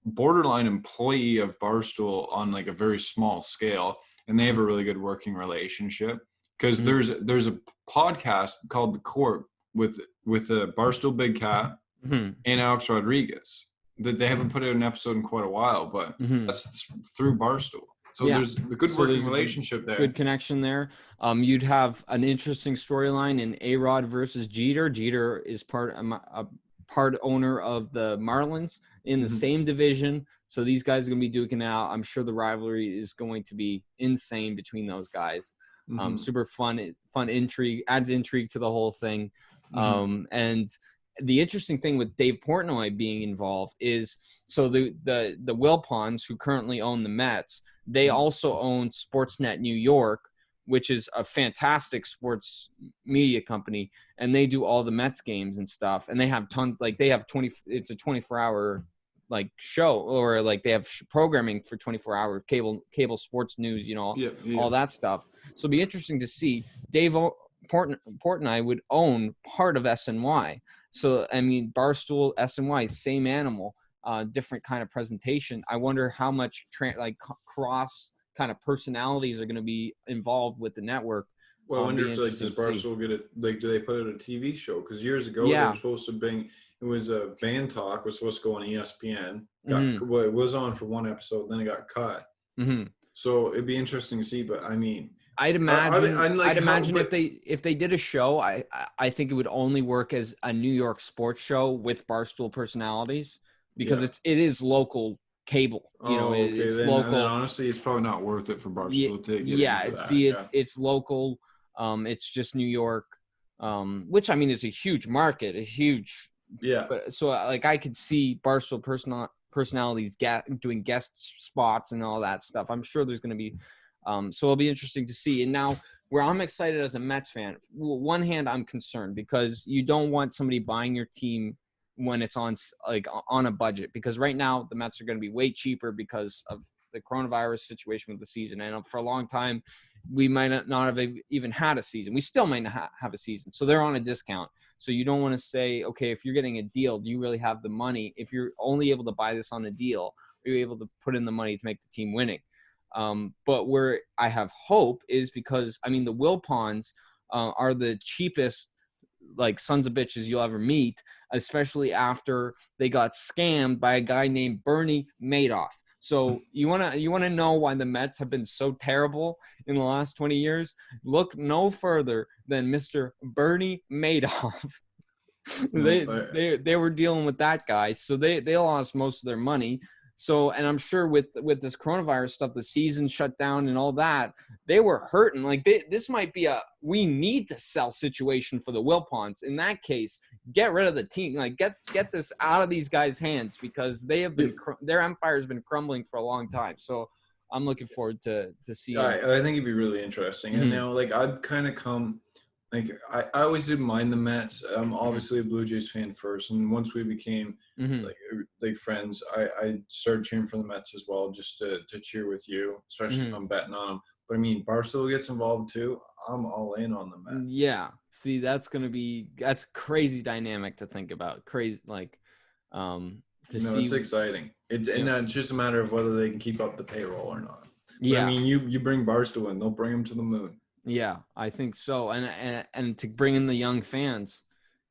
borderline employee of Barstool on like a very small scale, and they have a really good working relationship because there's a podcast called The Court with a Barstool Big Cat. And Alex Rodriguez. That they haven't put out an episode in quite a while, but that's through Barstool. So there's the good working relationship there. Good connection there. You'd have an interesting storyline in A-Rod versus Jeter. Jeter is part owner of the Marlins in the same division. So these guys are going to be duking out. I'm sure the rivalry is going to be insane between those guys. Super fun intrigue, adds intrigue to the whole thing. And the interesting thing with Dave Portnoy being involved is, so the Wilpons, who currently own the Mets, they also own Sportsnet New York, which is a fantastic sports media company, and they do all the Mets games and stuff. And they have it's a 24-hour like show, or like they have programming for 24-hour cable sports news, all that stuff. So it'll be interesting to see. Dave Portnoy would own part of SNY. So, I mean, Barstool, SNY, same animal, different kind of presentation. I wonder how much cross kind of personalities are going to be involved with the network. Well, I wonder if does Barstool get it? Like, do they put out a TV show? Because years ago they were supposed to bring. It was Van Talk was supposed to go on ESPN. It was on for one episode, then it got cut. So it'd be interesting to see. But I mean, I'd imagine if they did a show, I think it would only work as a New York sports show with Barstool personalities, because it is local cable. It's local. Then honestly, it's probably not worth it for Barstool to get into that. It's local. It's just New York, which I mean is a huge market, But, so I could see Barstool personalities doing guest spots and all that stuff. I'm sure there's going to be. So it'll be interesting to see. And now, where I'm excited as a Mets fan, one hand I'm concerned because you don't want somebody buying your team when it's on a budget, because right now the Mets are going to be way cheaper because of the coronavirus situation with the season. And for a long time, we might not have even had a season. We still might not have a season. So they're on a discount. So you don't want to say, okay, if you're getting a deal, do you really have the money? If you're only able to buy this on a deal, are you able to put in the money to make the team winning? But where I have hope is because, I mean, the Wilpons, are the cheapest like sons of bitches you'll ever meet, especially after they got scammed by a guy named Bernie Madoff. So you wanna know why the Mets have been so terrible in the last 20 years? Look no further than Mr. Bernie Madoff. They were dealing with that guy, so they lost most of their money. So, and I'm sure with this coronavirus stuff, the season shut down and all that, they were hurting. Like this might be a we need to sell situation for the Wilpons. In that case, get rid of the team. Like get this out of these guys' hands because they have been their empire has been crumbling for a long time. So I'm looking forward to seeing. I think it'd be really interesting. Mm-hmm. And now, like I'd kind of come. Like I always did mind the Mets. I'm obviously a Blue Jays fan first, and once we became like friends, I started cheering for the Mets as well, just to cheer with you, especially if I'm betting on them. But I mean, Barstool gets involved too. I'm all in on the Mets. Yeah, see, that's crazy dynamic to think about. Crazy, like it's exciting. And it's just a matter of whether they can keep up the payroll or not. But, yeah, I mean, you bring Barstool in, they'll bring him to the moon. Yeah, I think so. And to bring in the young fans,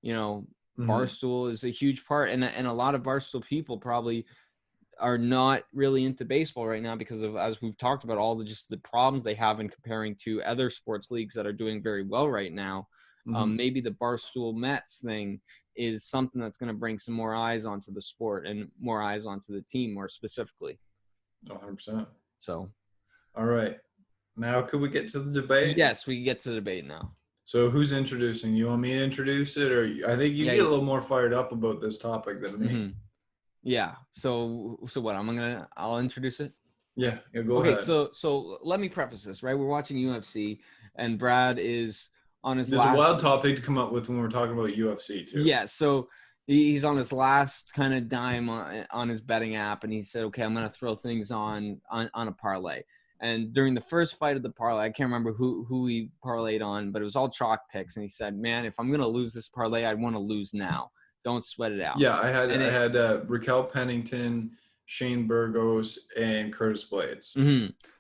Barstool is a huge part. And a lot of Barstool people probably are not really into baseball right now because of, as we've talked about, all the problems they have in comparing to other sports leagues that are doing very well right now. Maybe the Barstool Mets thing is something that's going to bring some more eyes onto the sport and more eyes onto the team more specifically. 100%. So. All right. Now, could we get to the debate? Yes, we can get to the debate now. So, who's introducing? You want me to introduce it, or I think you get a little more fired up about this topic than me. Yeah. So what? I'll introduce it. Yeah. Go ahead. Okay. So let me preface this. Right, we're watching UFC, and Brad is on his. This is a wild topic to come up with when we're talking about UFC too. Yeah. So he's on his last kind of dime on his betting app, and he said, "Okay, I'm going to throw things on a parlay." And during the first fight of the parlay, I can't remember who he parlayed on, but it was all chalk picks. And he said, "Man, if I'm gonna lose this parlay, I want to lose now. Don't sweat it out." Yeah, I had Raquel Pennington, Shane Burgos, and Curtis Blades.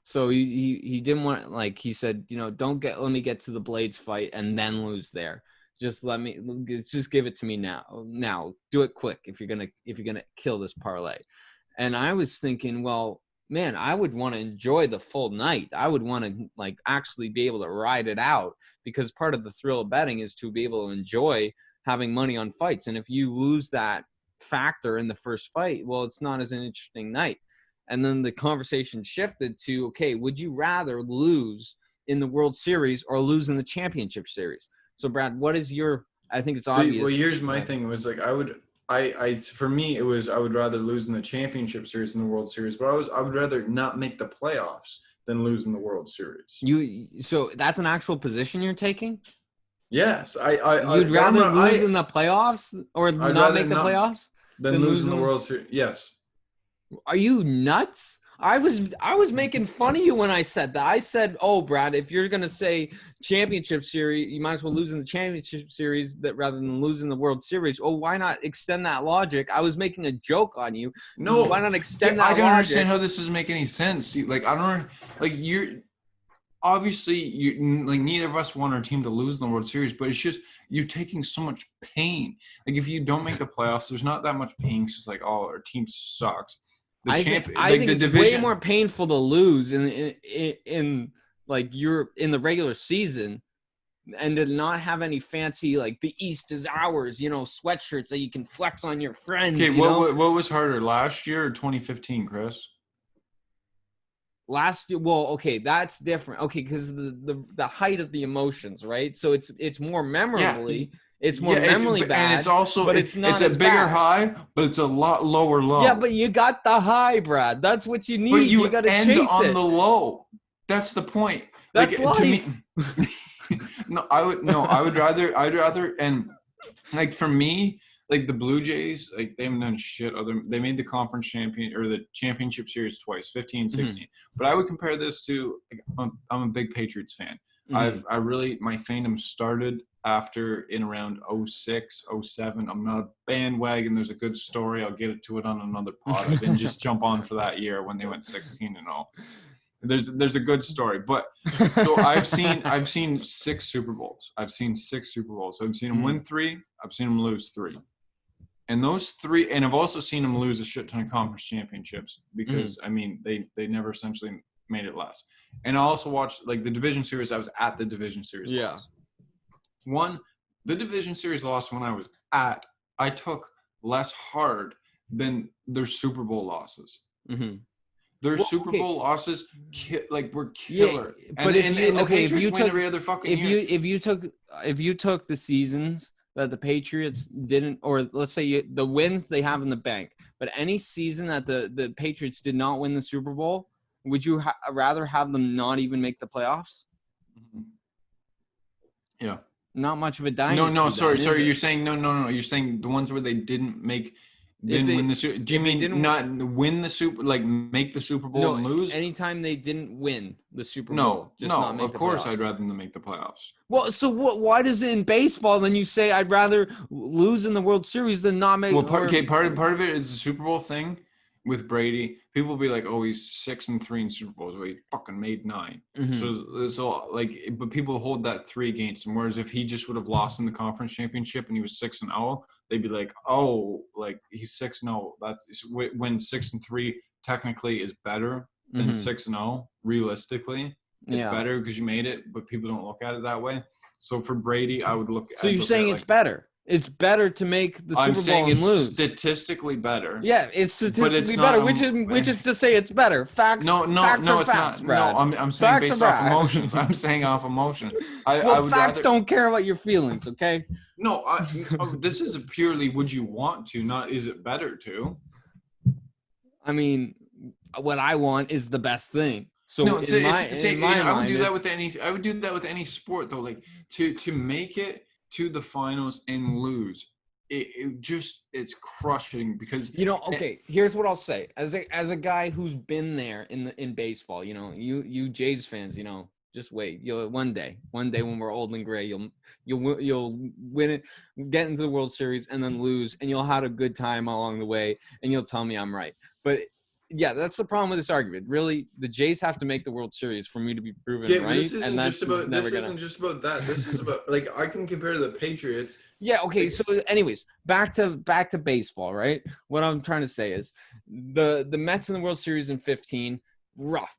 So he didn't want, he said, let me get to the Blades fight and then lose there. Just give it to me now. Now, do it quick if you're gonna kill this parlay. And I was thinking, well, man, I would want to enjoy the full night. I would want to actually be able to ride it out, because part of the thrill of betting is to be able to enjoy having money on fights. And if you lose that factor in the first fight, well, it's not as an interesting night. And then the conversation shifted to, okay, would you rather lose in the World Series or lose in the Championship Series? So Brad, what is I think it's obvious. Well, here's my thing was for me, it was I would rather lose in the Championship Series than the World Series, but I would rather not make the playoffs than lose in the World Series. So that's an actual position you're taking? Yes, You'd rather lose in the playoffs or not make the playoffs than lose in the World Series. Yes. Are you nuts? I was making fun of you when I said that. I said, "Oh, Brad, if you're gonna say Championship Series, you might as well lose in the Championship Series rather than lose in the World Series." Oh, why not extend that logic? I was making a joke on you. No, why not extend that logic? I don't understand how this doesn't make any sense. I don't you're obviously neither of us want our team to lose in the World Series, but it's just you're taking so much pain. If you don't make the playoffs, there's not that much pain. It's just our team sucks. I think it's way more painful to lose in you're in the regular season and to not have any fancy the East is ours, sweatshirts that you can flex on your friends. Okay, what was harder, last year or 2015, Chris? Last year, well, okay, that's different. Okay, because the height of the emotions, right? So it's more memorably. Yeah. It's more memorably bad, and it's also but it's not a bigger bad. High, but it's a lot lower low. Yeah, but you got the high, Brad. That's what you need. But you got to end chase on it. the low. That's the point. That's life. To me. I'd rather, and for me, the Blue Jays, they haven't done shit they made the conference champion or the championship series twice, 15, 16. But I would compare this to, I'm a big Patriots fan. My fandom started after in around 06, 07. I'm not a bandwagon. There's a good story. I'll get to it on another pod. I didn't just jump on for that year when they went 16-0. There's a good story, but so I've seen 6 Super Bowls. I've seen 6 Super Bowls. I've seen him win 3. I've seen him lose 3. And those 3, and I've also seen him lose a shit ton of conference championships because I mean they never essentially made it last. And I also watched like the division series. I was at the division series. Yeah. The division series loss when I was at, I took less hard than their Super Bowl losses. Mm-hmm. Their Super Bowl losses were killer. Yeah, but and the Patriots win every other fucking year. If you took the seasons that the Patriots didn't, or let's say the wins they have in the bank, but any season that the Patriots did not win the Super Bowl, would you rather have them not even make the playoffs? Yeah. Not much of a dynasty. No, sorry. You're saying no. You're saying the ones where they didn't win the Super. Do you mean not win the Super, like make the Super Bowl and lose? Anytime they didn't win the Super Bowl, not make of course I'd rather them make the playoffs. Well, so why does it in baseball then you say I'd rather lose in the World Series than not make? Well, part of it is the Super Bowl thing with Brady. People will be like, "Oh, he's 6-3 in Super Bowls. Well, he fucking made 9." So but people hold that 3 against him. Whereas if he just would have lost in the conference championship and he was 6-0, they'd be like, "Oh, like he's 6-0. That's when 6-3 technically is better than 6-0. Realistically, it's better because you made it, but people don't look at it that way. So for Brady, I would look. So you're saying it's better? It's better to make the Super Bowl and lose. Statistically better. Yeah, it's statistically better, which is to say it's better. Facts. Facts no, are it's facts, not. Brad. No, I'm saying facts based off emotion. I'm saying off emotion. Facts don't care about your feelings, okay? No, this is purely would you want to, not is it better to. I mean, what I want is the best thing. So no, I would do that with any sport though. Like to make it to the finals and lose, it's crushing because okay, here's what I'll say as a guy who's been there in baseball, you Jays fans, just wait, one day when we're old and gray, you'll win it, get into the World Series and then lose, and you'll have a good time along the way, and you'll tell me I'm right. But yeah, that's the problem with this argument. Really, the Jays have to make the World Series for me to be proven right. This isn't just about that. This is about like I can compare to the Patriots. Yeah. Okay. So, anyways, back to baseball, right? What I'm trying to say is the Mets in the World Series in 2015, rough.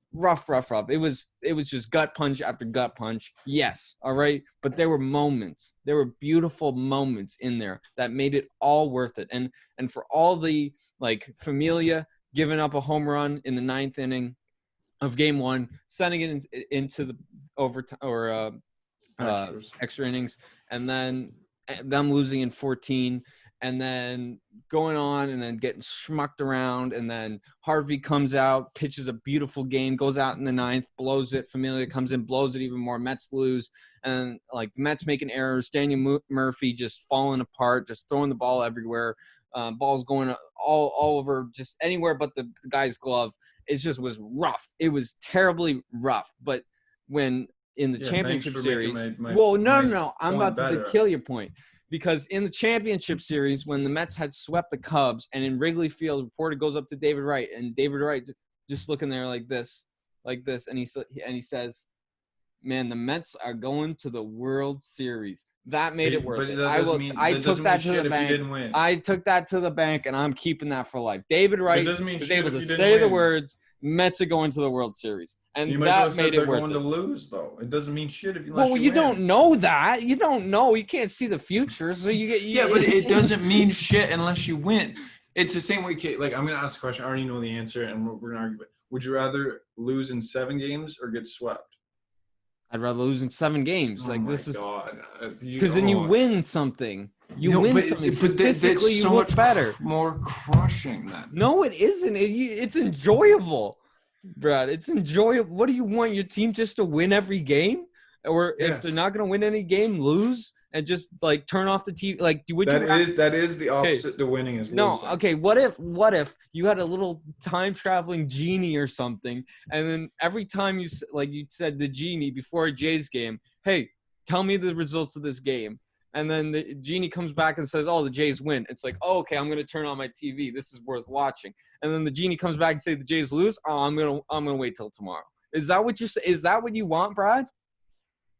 It was just gut punch after gut punch. Yes. All right. But there were beautiful moments in there that made it all worth it. And for all the like Familia giving up a home run in the 9th inning of Game 1, sending it into the overtime or extra innings, and then them losing in 14, and then going on and then getting schmucked around, and then Harvey comes out, pitches a beautiful game, goes out in the 9th, blows it. Familia comes in, blows it even more. Mets lose, and like the Mets making errors. Daniel Murphy just falling apart, just throwing the ball everywhere. Balls going all over, just anywhere but the guy's glove. It just was rough. It was terribly rough. But when in the championship series, I'm about to kill your point. Because in the championship series, when the Mets had swept the Cubs, and in Wrigley Field, reporter goes up to David Wright, and David Wright just looking there like this, and he says, "Man, the Mets are going to the World Series." That made it worth it. I took that to the bank. I took that to the bank, and I'm keeping that for life. David Wright was able to say the words, "Mets are going to the World Series," and that made it worth it. Going to lose, though. It doesn't mean shit if you. Well, you don't know that. You don't know. You can't see the future, so you get. Yeah, but it doesn't mean shit unless you win. It's the same way. Like I'm gonna ask a question. I already know the answer, and we're gonna argue. But would you rather lose in 7 games or get swept? I'd rather lose in 7 games. Because then you win something. Something. Statistically, you look better. More crushing then. No, it isn't. It's enjoyable, Brad. It's enjoyable. What do you want? Your team just to win every game, or if they're not going to win any game, lose and just like turn off the TV? Like, that is the opposite to winning is losing. No, okay. What if you had a little time traveling genie or something, and then every time you said the genie before a Jays game, hey, tell me the results of this game. And then the genie comes back and says, "Oh, the Jays win." It's like, "Oh, okay, I'm going to turn on my TV. This is worth watching." And then the genie comes back and say the Jays lose. "Oh, I'm going to wait till tomorrow." Is that what is that what you want, Brad?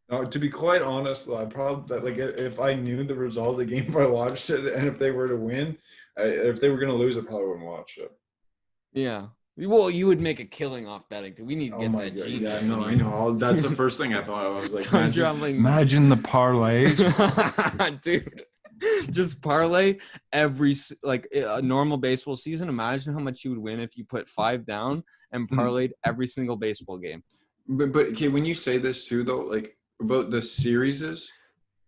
No, to be quite honest, I probably like if I knew the result of the game, if I watched it, and if they were to win, if they were going to lose, I probably wouldn't watch it. Yeah. Well, you would make a killing off betting. We need to get that gene. Yeah, no, I know. That's the first thing I thought. I was like, imagine the parlays. Dude, just parlay every like a normal baseball season. Imagine how much you would win if you put 5 down and parlayed every single baseball game. But okay, when you say this too, though, like about the series,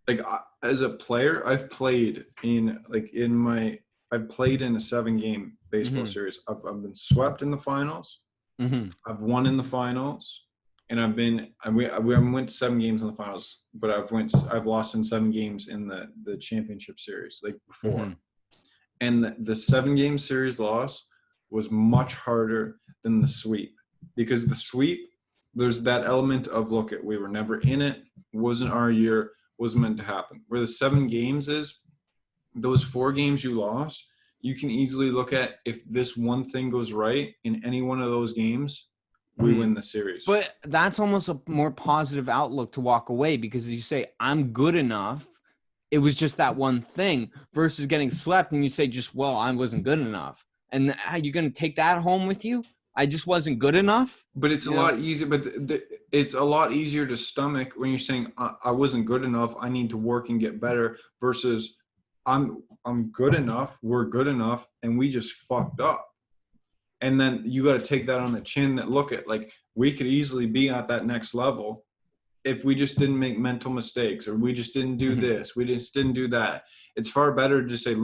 like as a player, I've played in a 7-game baseball series. I've been swept in the finals. I've won in the finals, and we went 7 games in the finals, but I've lost in 7 games in the championship series like before. And the 7-game series loss was much harder than the sweep, because the sweep, there's that element of we were never in it, wasn't our year, wasn't meant to happen. Where the 7 games is, those 4 games you lost, you can easily look at if this one thing goes right in any one of those games, we win the series. But that's almost a more positive outlook to walk away, because you say, I'm good enough. It was just that one thing, versus getting swept and you say I wasn't good enough. And are you going to take that home with you? I just wasn't good enough. But it's a lot easier. But it's a lot easier to stomach when you're saying I wasn't good enough, I need to work and get better, versus I'm good enough, we're good enough, and we just fucked up. And then you got to take that on the chin. That we could easily be at that next level if we just didn't make mental mistakes, or we just didn't do this, we just didn't do that. It's far better to say, I'm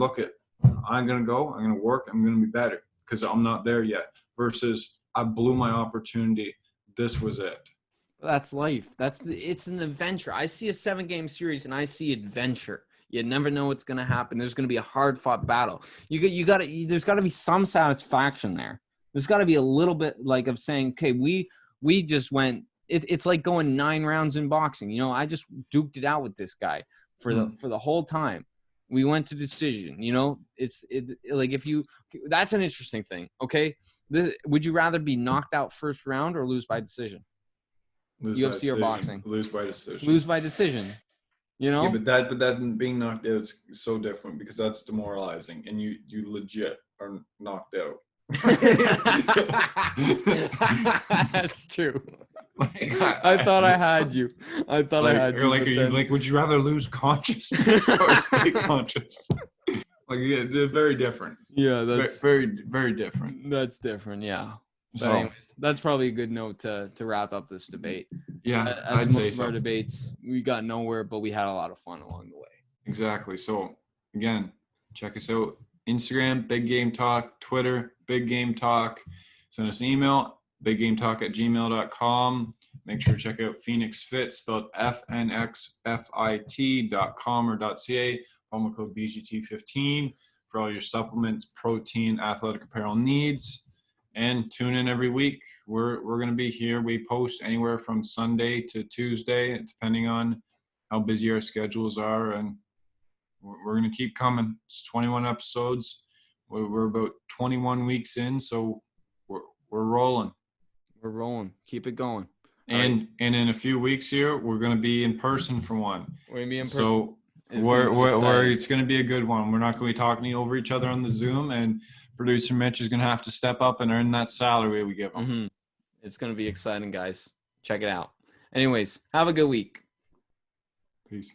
going to work, I'm going to be better because I'm not there yet, versus I blew my opportunity. This was it. That's life. It's an adventure. I see a 7-game series and I see adventure. You never know what's going to happen. There's going to be a hard fought battle. There's got to be some satisfaction there. There's got to be a little bit of saying, okay, we just went, it's like going 9 rounds in boxing. I just duked it out with this guy for the whole time. We went to decision, that's an interesting thing. Okay. Would you rather be knocked out first round or lose by decision? UFC or boxing? Lose by decision. Lose by decision. Yeah, but that being knocked out is so different, because that's demoralizing, and you legit are knocked out. That's true. I thought I had you. I had you. Would you rather lose consciousness or stay conscious? They're very different. Yeah, that's very, very different. That's different. Yeah. So, anyways, that's probably a good note to wrap up this debate. Yeah, I'd say so. Our debates, we got nowhere, but we had a lot of fun along the way. Exactly. So, again, check us out. Instagram, Big Game Talk. Twitter, Big Game Talk. Send us an email, biggametalk@gmail.com. Make sure to check out Phoenix Fit, spelled FNXFIT.com or .ca. Promo code BGT15 for all your supplements, protein, athletic apparel needs. And tune in every week. We're going to be here. We post anywhere from Sunday to Tuesday, depending on how busy our schedules are. And we're going to keep coming. It's 21 episodes. We're about 21 weeks in, so we're rolling. We're rolling. Keep it going. And in a few weeks here, we're going to be in person for one. We're going to be in person. So it's going to be a good one. We're not going to be talking over each other on the Zoom, and producer Mitch is going to have to step up and earn that salary we give him. It's going to be exciting, guys. Check it out. Anyways, have a good week. Peace.